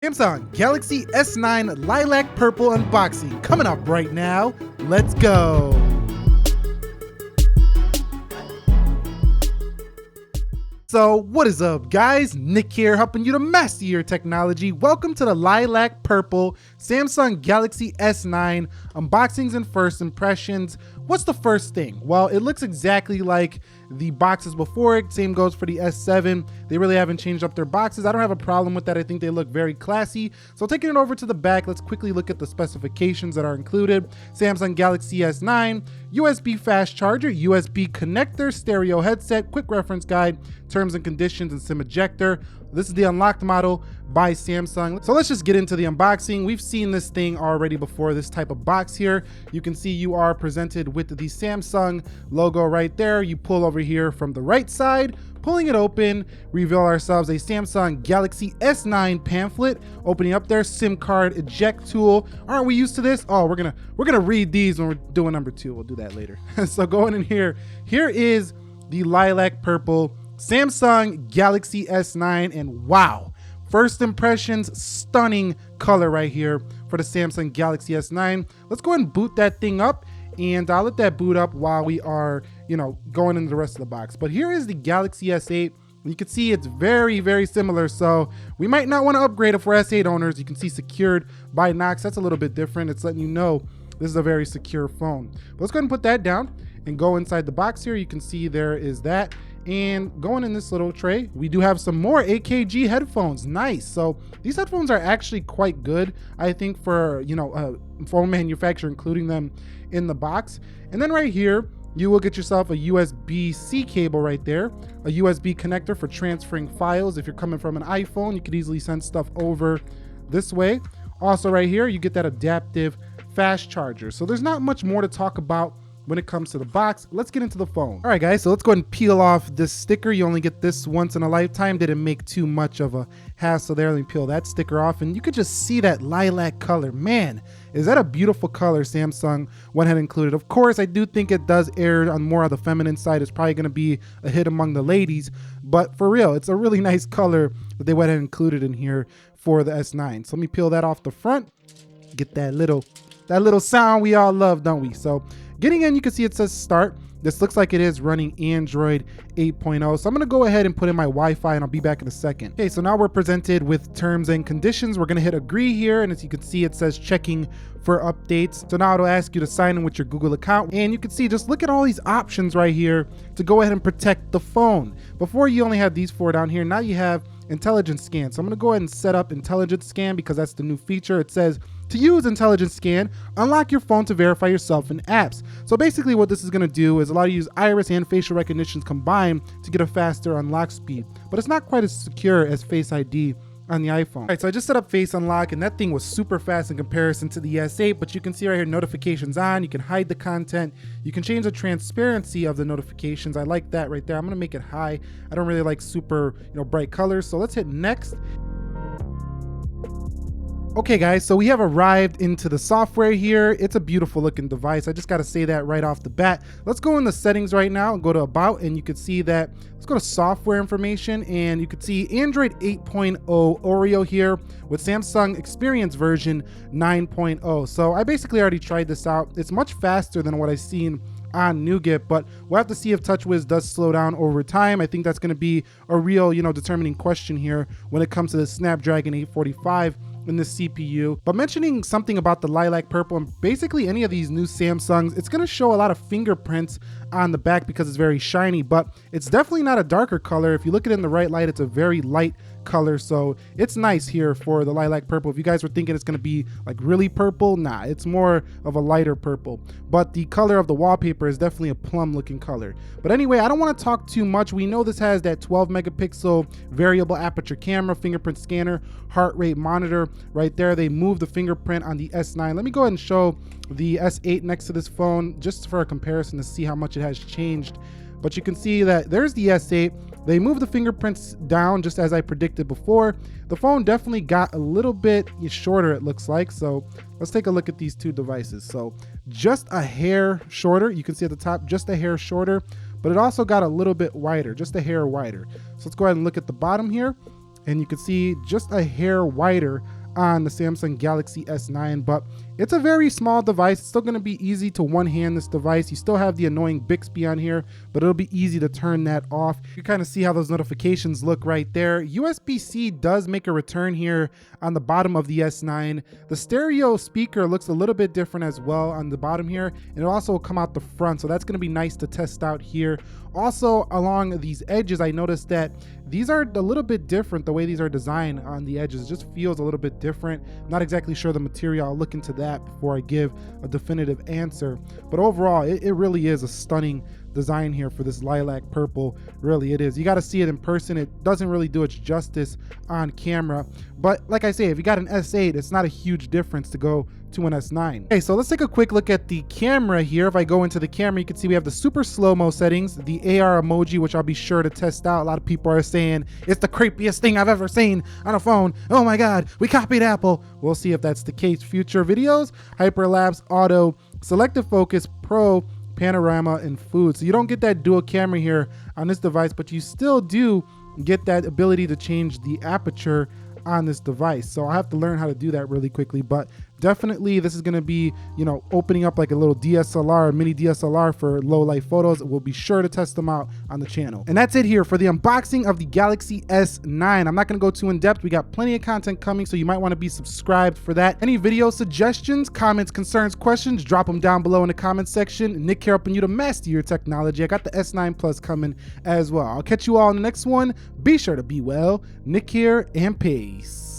Samsung Galaxy S9 Lilac Purple unboxing coming up right now. Let's go. So what is up, guys? Nick here, helping you to master your technology. Welcome to the Lilac Purple Samsung Galaxy S9 unboxings and first impressions. What's the first thing? Well, it looks exactly like the boxes before it. Same goes for the S7. They really haven't changed up their boxes. I don't have a problem with that. I think they look very classy. So taking it over to the back, let's quickly look at the specifications that are included. Samsung Galaxy S9, USB fast charger, USB connector, stereo headset, quick reference guide, terms and conditions, and SIM ejector. This is the unlocked model by Samsung. So let's just get into the unboxing. We've seen this thing already before, this type of box here. You can see you are presented with the Samsung logo right there. You pull over here from the right side, pulling it open, reveal ourselves a Samsung Galaxy S9 pamphlet, opening up their SIM card eject tool. Aren't we used to this? Oh, we're gonna read these when we're doing number 2. We'll do that later. So going in here is the Lilac Purple Samsung Galaxy S9, and wow, first impressions, stunning color right here for the Samsung Galaxy S9. Let's go ahead and boot that thing up, and I'll let that boot up while we are, going into the rest of the box. But here is the Galaxy S8. You can see it's very, very similar, so we might not want to upgrade it for S8 owners. You can see secured by Knox. That's a little bit different. It's letting you know this is a very secure phone. But let's go ahead and put that down and go inside the box here. You can see there is that. And going in this little tray, we do have some more AKG headphones. Nice. So these headphones are actually quite good, I think, for phone manufacturer, including them in the box. And then right here, you will get yourself a USB-C cable right there, a USB connector for transferring files. If you're coming from an iPhone, you could easily send stuff over this way. Also right here, you get that adaptive fast charger. So there's not much more to talk about when it comes to the box. Let's get into the phone. All right, guys, so let's go ahead and peel off this sticker. You only get this once in a lifetime. Didn't make too much of a hassle there. Let me peel that sticker off, and you could just see that lilac color. Man, is that a beautiful color Samsung went ahead and included. Of course, I do think it does err on more of the feminine side. It's probably gonna be a hit among the ladies, but for real, it's a really nice color that they went ahead and included in here for the S9. So let me peel that off the front. Get that little sound we all love, don't we? So getting in, you can see it says start. This looks like it is running Android 8.0. So I'm gonna go ahead and put in my Wi-Fi, and I'll be back in a second. Okay, so now we're presented with terms and conditions. We're gonna hit agree here, and as you can see, it says checking for updates. So now it'll ask you to sign in with your Google account, and you can see, just look at all these options right here to go ahead and protect the phone. Before, you only had these 4 down here. Now you have intelligence scan. So I'm gonna go ahead and set up intelligence scan because that's the new feature. It says, to use intelligence scan, unlock your phone to verify yourself in apps. So basically what this is gonna do is allow you to use iris and facial recognitions combined to get a faster unlock speed. But it's not quite as secure as Face ID on the iPhone. All right, so I just set up Face Unlock, and that thing was super fast in comparison to the S8, but you can see right here, notifications on. You can hide the content. You can change the transparency of the notifications. I like that right there. I'm gonna make it high. I don't really like super, bright colors. So let's hit next. Okay guys, so we have arrived into the software here. It's a beautiful looking device. I just gotta say that right off the bat. Let's go in the settings right now and go to about, and you can see that, let's go to software information, and you can see Android 8.0 Oreo here with Samsung Experience version 9.0. So I basically already tried this out. It's much faster than what I've seen on Nougat, but we'll have to see if TouchWiz does slow down over time. I think that's gonna be a real, determining question here when it comes to the Snapdragon 845 in the CPU. But mentioning something about the Lilac Purple and basically any of these new Samsungs, it's going to show a lot of fingerprints on the back because it's very shiny, but it's definitely not a darker color. If you look at it in the right light, it's a very light color, so it's nice here for the Lilac Purple. If you guys were thinking it's going to be like really purple, nah, it's more of a lighter purple, but the color of the wallpaper is definitely a plum looking color. But anyway, I don't want to talk too much. We know this has that 12 megapixel variable aperture camera, fingerprint scanner, heart rate monitor right there. They moved the fingerprint on the S9. Let me go ahead and show the S8 next to this phone just for a comparison to see how much it has changed. But you can see that there's the S8. They moved the fingerprints down just as I predicted before. The phone definitely got a little bit shorter, it looks like. So let's take a look at these two devices. So just a hair shorter. You can see at the top, just a hair shorter, but it also got a little bit wider, just a hair wider. So let's go ahead and look at the bottom here. and you can see just a hair wider on the Samsung Galaxy S9, but it's a very small device. It's still going to be easy to one-hand this device. You still have the annoying Bixby on here, but it'll be easy to turn that off. You kind of see how those notifications look right there. USB-C does make a return here on the bottom of the S9. The stereo speaker looks a little bit different as well on the bottom here, and it'll also come out the front, so that's going to be nice to test out here. Also, along these edges, I noticed that these are a little bit different. The way these are designed on the edges just feels a little bit different. Not exactly sure the material. I'll look into that before I give a definitive answer. But overall, it really is a stunning design here for this lilac purple. Really, it is. You got to see it in person. It doesn't really do its justice on camera. But like I say, if you got an S8, it's not a huge difference to go to an S9. Okay, so let's take a quick look at the camera here. If I go into the camera, you can see we have the super slow-mo settings, the AR emoji, which I'll be sure to test out. A lot of people are saying it's the creepiest thing I've ever seen on a phone. Oh my God, we copied Apple. We'll see if that's the case. Future videos, hyperlapse, auto, selective focus, pro, panorama, and food. So you don't get that dual camera here on this device, but you still do get that ability to change the aperture on this device. So I have to learn how to do that really quickly, but definitely this is going to be, you know, opening up like a little DSLR, mini DSLR for low light photos. We'll be sure to test them out on the channel. And that's it here for the unboxing of the Galaxy S9. I'm not going to go too in depth. We got plenty of content coming, so you might want to be subscribed for that. Any video suggestions, comments, concerns, questions, drop them down below in the comment section. Nick here helping you to master your technology. I got the S9 Plus coming as well. I'll catch you all in the next one. Be sure to be well. Nick here, and peace.